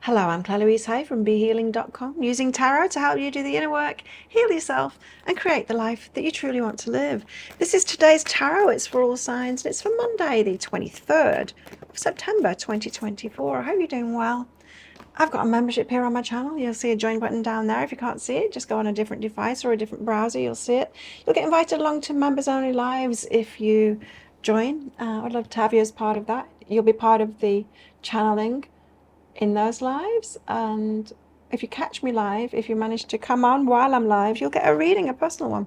Hello, I'm Claire Louise Hay from BeHealing.com, using tarot to help you do the inner work, heal yourself, and create the life that you truly want to live. This is today's tarot. It's for all signs, and it's for Monday, the 23rd of September 2024. I hope you're doing well. I've got a membership here on my channel. You'll see a join button down there. If you can't see it, just go on a different device or a different browser. You'll see it. You'll get invited along to members only lives if you join. I'd love to have you as part of that. You'll be part of the channeling in those lives, and if you catch me live, if you manage to come on while I'm live, you'll get a reading, a personal one.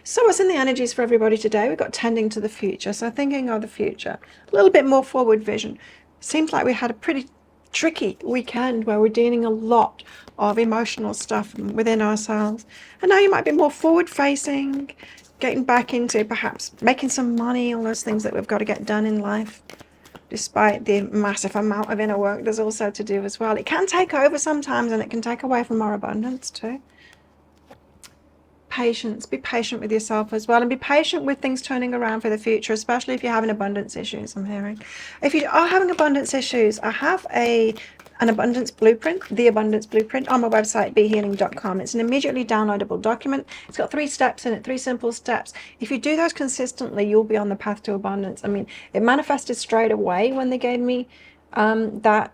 So what's in the energies for everybody today? We've got tending to the future, so thinking of the future, a little bit more forward vision. Seems like we had a pretty tricky weekend where we're dealing a lot of emotional stuff within ourselves, and now you might be more forward facing, getting back into perhaps making some money, all those things that we've got to get done in life. Despite the massive amount of inner work there's also to do as well. It can take over sometimes, and it can take away from our abundance too. Patience. Be patient with yourself as well, and be patient with things turning around for the future, especially if you're having abundance issues, I'm hearing. If you are having abundance issues, I have an abundance blueprint, the abundance blueprint, on my website, behealing.com. It's an immediately downloadable document. It's got 3 steps in it, 3 simple steps. If you do those consistently, you'll be on the path to abundance. I mean, it manifested straight away when they gave me that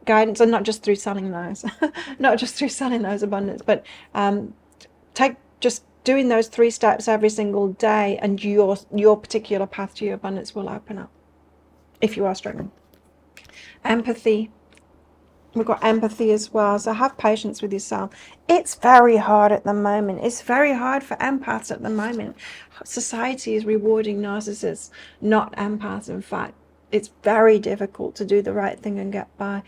guidance, and not just through selling those, not just through selling those abundance, but just doing those 3 steps every single day, and your particular path to your abundance will open up if you are struggling. Empathy. We've got empathy as well, so have patience with yourself. It's very hard at the moment. It's very hard for empaths at the moment. Society is rewarding narcissists, not empaths. In fact, it's very difficult to do the right thing and get by.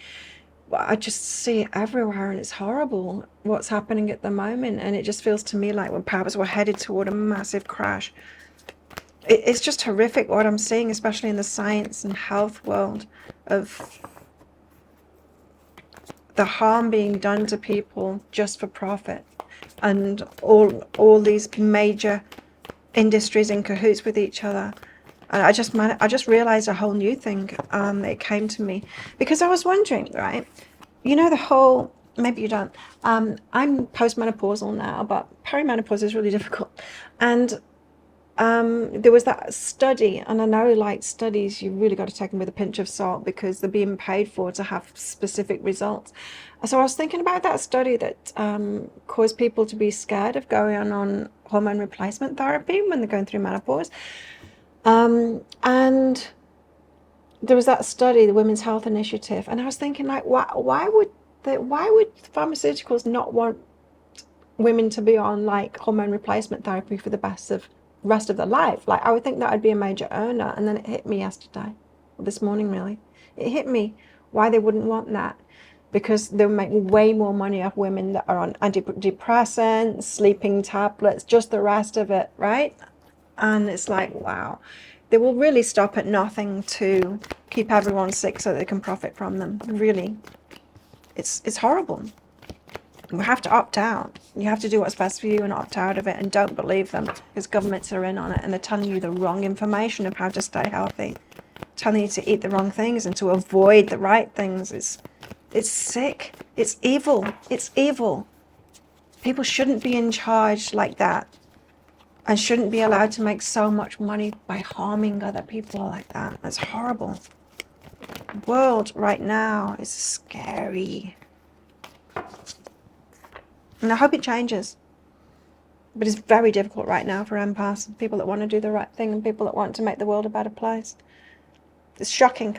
I just see it everywhere, and it's horrible what's happening at the moment, and it just feels to me like perhaps we're headed toward a massive crash. It's just horrific what I'm seeing, especially in the science and health world, of the harm being done to people just for profit, and all these major industries in cahoots with each other. And I just realized a whole new thing. It came to me because I was wondering, right? You know, the whole, maybe you don't. I'm postmenopausal now, but perimenopause is really difficult. And there was that study, and I know, like, studies, you really got to take them with a pinch of salt because they're being paid for to have specific results. So I was thinking about that study that caused people to be scared of going on hormone replacement therapy when they're going through menopause. And there was that study, the Women's Health Initiative, and I was thinking, like, why would pharmaceuticals not want women to be on, like, hormone replacement therapy for the rest of their life? Like, I would think that would be a major earner. And then it hit me yesterday, or this morning really. It hit me why they wouldn't want that, because they'll make way more money off women that are on antidepressants, sleeping tablets, just the rest of it, right? And it's like, wow, they will really stop at nothing to keep everyone sick so they can profit from them. Really, it's horrible. You have to opt out. You have to do what's best for you and opt out of it, and don't believe them, because governments are in on it, and they're telling you the wrong information of how to stay healthy, telling you to eat the wrong things and to avoid the right things. It's sick. It's evil. It's evil. People shouldn't be in charge like that, and shouldn't be allowed to make so much money by harming other people like that. That's horrible. The world right now is scary. And I hope it changes. But it's very difficult right now for empaths, people that want to do the right thing, and people that want to make the world a better place. It's shocking.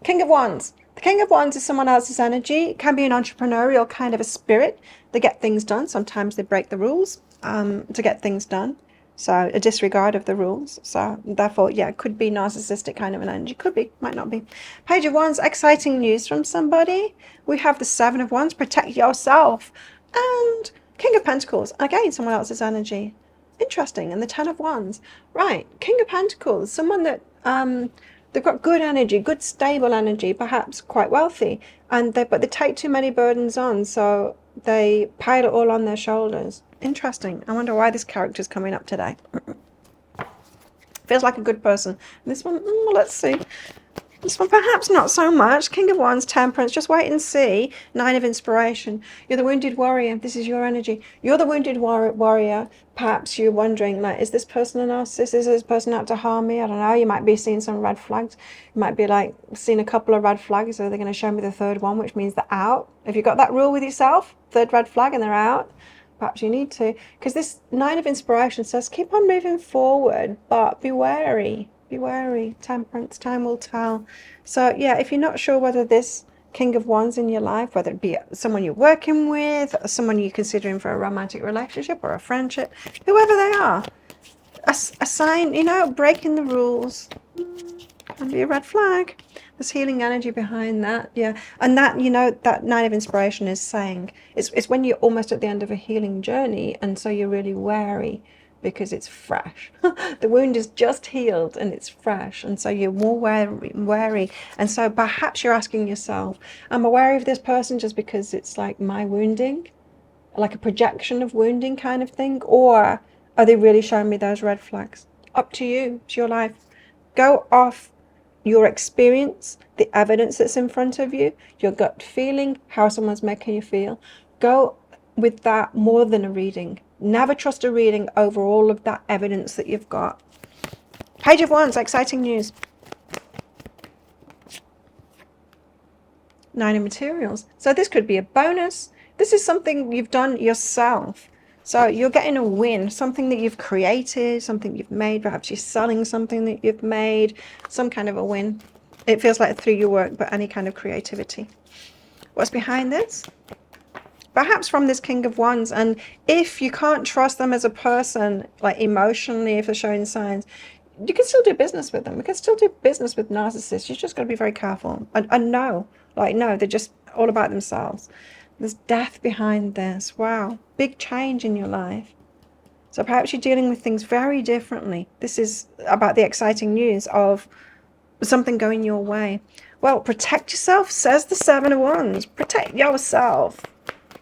King of Wands. The King of Wands is someone else's energy. It can be an entrepreneurial kind of a spirit. They get things done. Sometimes they break the rules to get things done. So a disregard of the rules. So therefore, yeah, it could be narcissistic kind of an energy. Could be, might not be. Page of Wands, exciting news from somebody. We have the 7 of Wands, protect yourself. And King of Pentacles, again, someone else's energy. Interesting. And the 10 of Wands. Right, King of Pentacles, someone that they've got good energy, good stable energy, perhaps quite wealthy, but they take too many burdens on, so they pile it all on their shoulders. Interesting. I wonder why this character's coming up today. Feels like a good person. This one, let's see. This one, perhaps not so much. King of Wands, Temperance, just wait and see. Nine of Inspiration. You're the wounded warrior. This is your energy. You're the wounded warrior. Perhaps you're wondering, like, is this person a narcissist? Is this person out to harm me? I don't know. You might be seeing some red flags. You might be, like, seeing a couple of red flags. So they're going to show me the third one, which means they're out. If you've got that rule with yourself, third red flag and they're out, perhaps you need to. Because this Nine of Inspiration says, keep on moving forward, but be wary. Be wary. Temperance, time will tell. So yeah, if you're not sure whether this King of Wands in your life, whether it be someone you're working with, or someone you're considering for a romantic relationship or a friendship, whoever they are, a sign, you know, breaking the rules can be a red flag. There's healing energy behind that, yeah. And that, you know, that Nine of Inspiration is saying it's when you're almost at the end of a healing journey, and so you're really wary because it's fresh. The wound is just healed and it's fresh, and so you're more wary. And so perhaps you're asking yourself, am I wary of this person just because it's like my wounding, like a projection of wounding kind of thing, or are they really showing me those red flags? Up to you. It's your life. Go off your experience, the evidence that's in front of you, your gut feeling, how someone's making you feel. Go with that more than a reading. Never trust a reading over all of that evidence that you've got. Page of Wands, exciting news. Nine of Materials. So this could be a bonus. This is something you've done yourself. So you're getting a win, something that you've created, something you've made. Perhaps you're selling something that you've made, some kind of a win. It feels like through your work, but any kind of creativity. What's behind this? Perhaps from this King of Wands. And if you can't trust them as a person, like emotionally, if they're showing signs, you can still do business with them. We can still do business with narcissists. You just got to be very careful. And no, they're just all about themselves. There's death behind this. Wow. Big change in your life. So perhaps you're dealing with things very differently. This is about the exciting news of something going your way. Well, protect yourself, says the Seven of Wands. Protect yourself.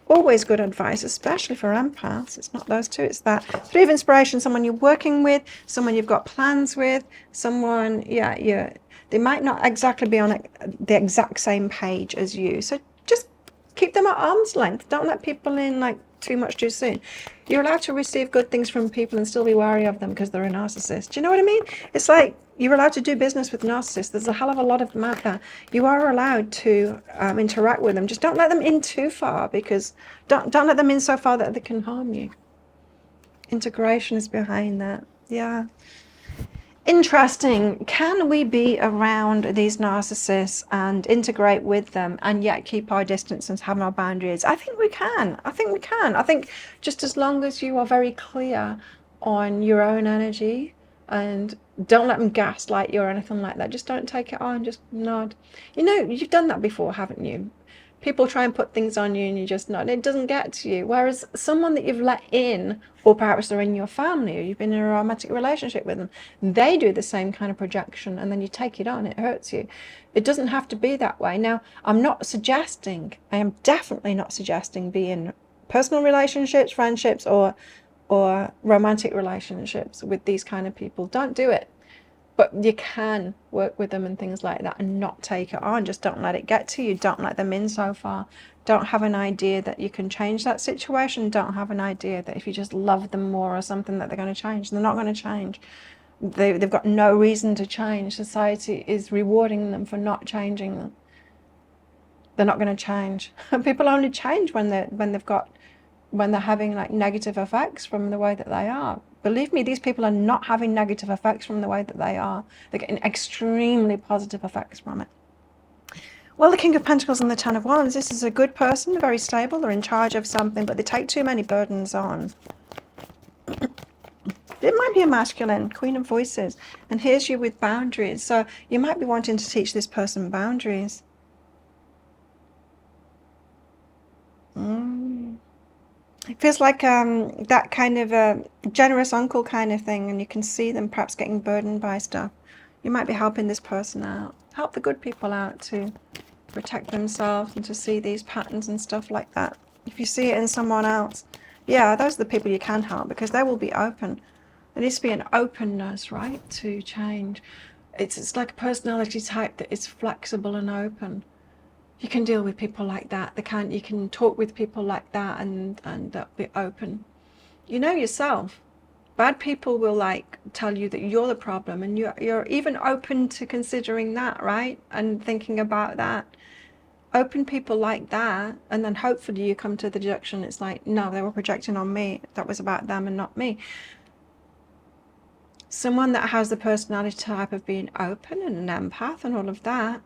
Always good advice, especially for empaths. It's not those two, it's that. Three of Inspiration, someone you're working with, someone you've got plans with, someone, they might not exactly be on the exact same page as you. So just keep them at arm's length. Don't let people in like too much too soon. You're allowed to receive good things from people and still be wary of them because they're a narcissist. Do you know what I mean? It's like you're allowed to do business with narcissists. There's a hell of a lot of them out there. You are allowed to interact with them. Just don't let them in too far, because don't let them in so far that they can harm you. Integration is behind that. Yeah. Interesting. Can we be around these narcissists and integrate with them and yet keep our distance and have our boundaries? I think we can. I think just as long as you are very clear on your own energy and don't let them gaslight you or anything like that. Just don't take it on. Just nod. You know, you've done that before, haven't you? People try and put things on you and you just nod. It doesn't get to you. Whereas someone that you've let in, or perhaps they're in your family, or you've been in a romantic relationship with them, they do the same kind of projection and then you take it on. It hurts you. It doesn't have to be that way. Now, I am definitely not suggesting be in personal relationships, friendships, or romantic relationships with these kind of people. Don't do it. But you can work with them and things like that and not take it on. Just don't let it get to you. Don't let them in so far. Don't have an idea that you can change that situation. Don't have an idea that if you just love them more or something that they're going to change. They're not going to change. They've got no reason to change. Society is rewarding them for not changing them. They're not going to change. People only change when they're having like negative effects from the way that they are. Believe me, these people are not having negative effects from the way that they are. They're getting extremely positive effects from it. Well, the King of Pentacles and the Ten of Wands. This is a good person, very stable. They're in charge of something, but they take too many burdens on. It might be a masculine, Queen of Voices. And here's you with boundaries. So you might be wanting to teach this person boundaries. It feels like that kind of a generous uncle kind of thing, and you can see them perhaps getting burdened by stuff. You might be helping this person out. Help the good people out to protect themselves and to see these patterns and stuff like that. If you see it in someone else, yeah, those are the people you can help, because they will be open. There needs to be an openness, right, to change. It's like a personality type that is flexible and open. You can deal with people like that. You can talk with people like that, and they'll be open. You know yourself. Bad people will like tell you that you're the problem, and you're even open to considering that, right? And thinking about that. Open people like that, and then hopefully you come to the deduction, it's like, no, they were projecting on me. That was about them and not me. Someone that has the personality type of being open and an empath and all of that,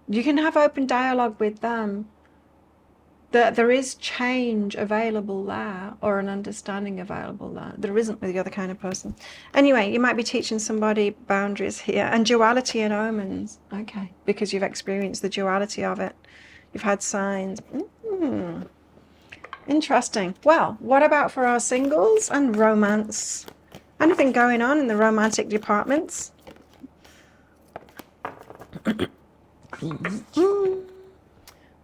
you can have open dialogue with them. There is change available there, or an understanding available there. There isn't with the other kind of person. Anyway, you might be teaching somebody boundaries here, and duality and omens. Okay, because you've experienced the duality of it. You've had signs. Interesting. Well, what about for our singles and romance? Anything going on in the romantic departments?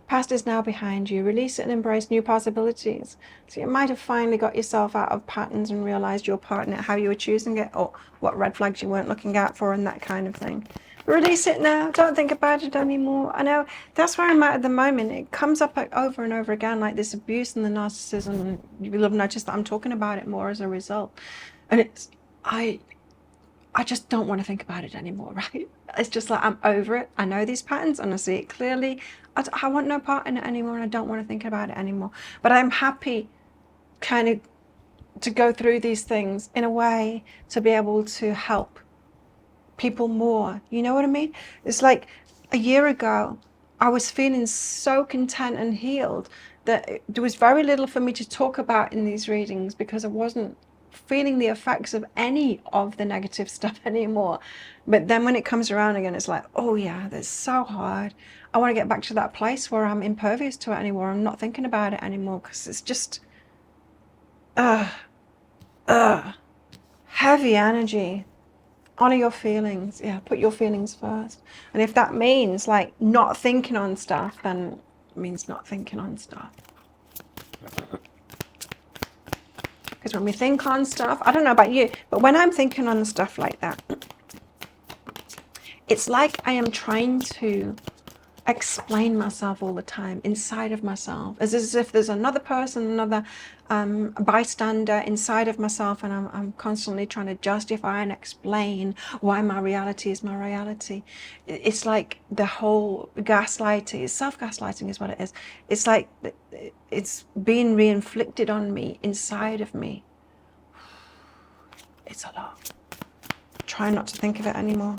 Past is now behind you. Release it and embrace new possibilities. So you might have finally got yourself out of patterns and realized your partner, how you were choosing it, or what red flags you weren't looking out for, and that kind of thing. Release it now. Don't think about it anymore. I know that's where I'm at the moment. It comes up over and over again, like this abuse and the narcissism. You will have noticed that I'm talking about it more as a result. And it's, I just don't want to think about it anymore, right? It's just like, I'm over it. I know these patterns and I see it clearly. I want no part in it anymore, and I don't want to think about it anymore. But I'm happy kind of to go through these things in a way to be able to help people more. You know what I mean? It's like a year ago, I was feeling so content and healed that there was very little for me to talk about in these readings, because I wasn't feeling the effects of any of the negative stuff anymore. But then when it comes around again, it's like, oh yeah, that's so hard. I want to get back to that place where I'm impervious to it anymore. I'm not thinking about it anymore, because it's just heavy energy. Honor your feelings. Yeah, put your feelings first. And if that means like not thinking on stuff, then it means not thinking on stuff. Because when we think on stuff, I don't know about you, but when I'm thinking on stuff like that, it's like I am trying to explain myself all the time inside of myself, as if there's another person, another bystander inside of myself, and I'm constantly trying to justify and explain why my reality is my reality. It's like the whole gaslighting, self-gaslighting is what it is. It's like it's being re-inflicted on me inside of me. It's a lot. Try not to think of it anymore.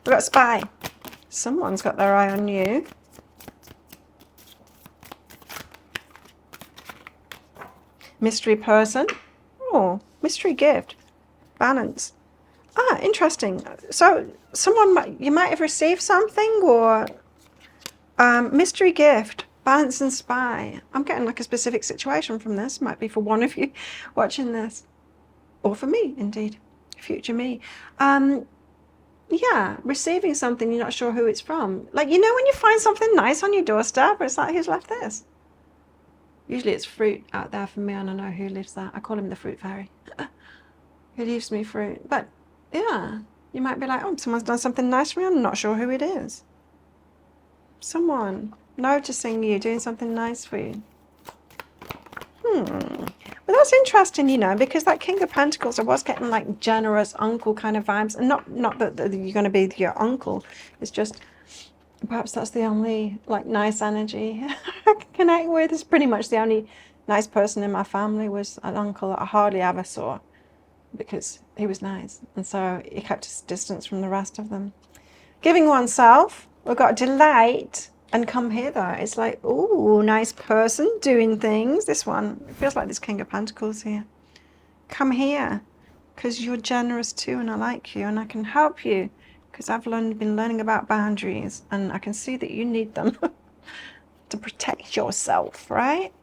We've got spy. Someone's got their eye on you. Mystery person. Oh, mystery gift. Balance. Ah, interesting. So you might have received something, or mystery gift, balance and spy. I'm getting like a specific situation from this. Might be for one of you watching this, or for me, indeed, future me. Yeah, receiving something, you're not sure who it's from. Like, you know when you find something nice on your doorstep, it's like, who's left this? Usually it's fruit out there for me, and I know who lives there. I call him the fruit fairy. He leaves me fruit. But yeah, you might be like, oh, someone's done something nice for me, I'm not sure who it is. Someone noticing you, doing something nice for you. Well, that's interesting, you know, because that King of Pentacles, I was getting like generous uncle kind of vibes, and not that you're going to be your uncle. It's just perhaps that's the only like nice energy I can connect with. It's pretty much the only nice person in my family was an uncle that I hardly ever saw, because he was nice, and so he kept his distance from the rest of them. Giving oneself, we've got delight. And come here though, it's like, ooh, nice person doing things. This one, it feels like this King of Pentacles here. Come here, because you're generous too, and I like you, and I can help you, because I've been learning about boundaries, and I can see that you need them to protect yourself, right?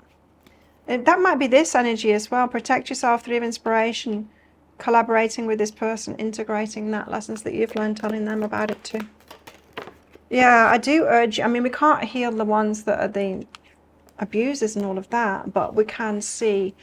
And that might be this energy as well. Protect yourself, 3 of inspiration, collaborating with this person, integrating that lessons that you've learned, telling them about it too. Yeah, I do urge you. I mean, we can't heal the ones that are the abusers and all of that, but we can see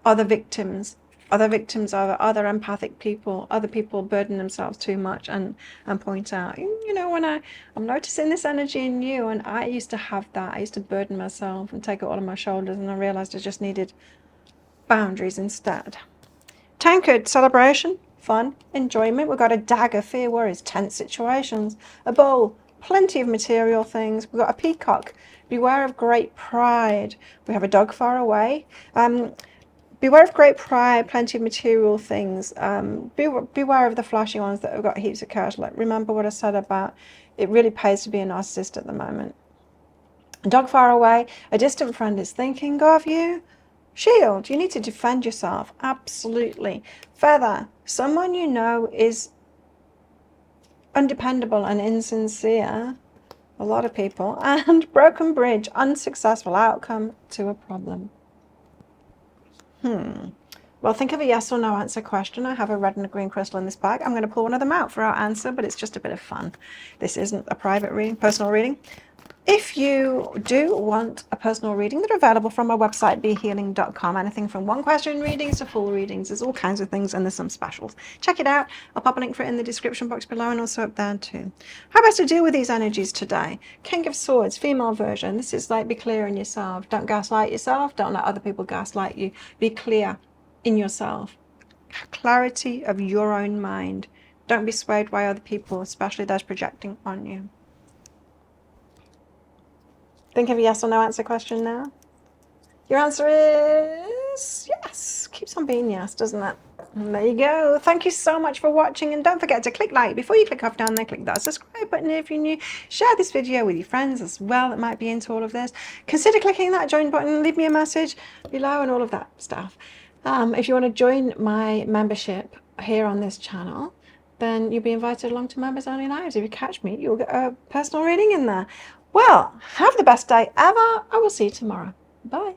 other victims other victims, other empathic people, other people burden themselves too much and point out, you know, when I'm noticing this energy in you, and I used to have that. I used to burden myself and take it all on my shoulders, and I realized I just needed boundaries instead. Tankard, celebration, fun, enjoyment. We've got a dagger, fear, worries, tense situations. A bowl, plenty of material things. We've got a peacock, beware of great pride. We have a dog far away. Beware of great pride, plenty of material things. Beware of the flashy ones that have got heaps of cash. Like, remember what I said about it really pays to be a narcissist at the moment. A dog far away, a distant friend is thinking of you. Shield, you need to defend yourself. Absolutely. Feather, someone you know is undependable and insincere. A lot of people. And broken bridge, unsuccessful outcome to a problem. Well, think of a yes or no answer question. I have a red and a green crystal in this bag. I'm going to pull one of them out for our answer, but it's just a bit of fun. This isn't a private reading, personal reading. If you do want a personal reading, they're available from our website, behealing.com. Anything from one question readings to full readings. There's all kinds of things, and there's some specials. Check it out. I'll pop a link for it in the description box below and also up there too. How best to deal with these energies today? King of Swords, female version. This is like, be clear in yourself. Don't gaslight yourself. Don't let other people gaslight you. Be clear in yourself. Clarity of your own mind. Don't be swayed by other people, especially those projecting on you. Think of a yes or no answer question now. Your answer is yes. Keeps on being yes, doesn't it? And there you go. Thank you so much for watching, and don't forget to click like before you click off down there. Click that subscribe button if you're new. Share this video with your friends as well that might be into all of this. Consider clicking that join button. Leave me a message below and all of that stuff. If you want to join my membership here on this channel, then you'll be invited along to Members Only Lives. If you catch me, you'll get a personal reading in there. Well, have the best day ever. I will see you tomorrow. Bye.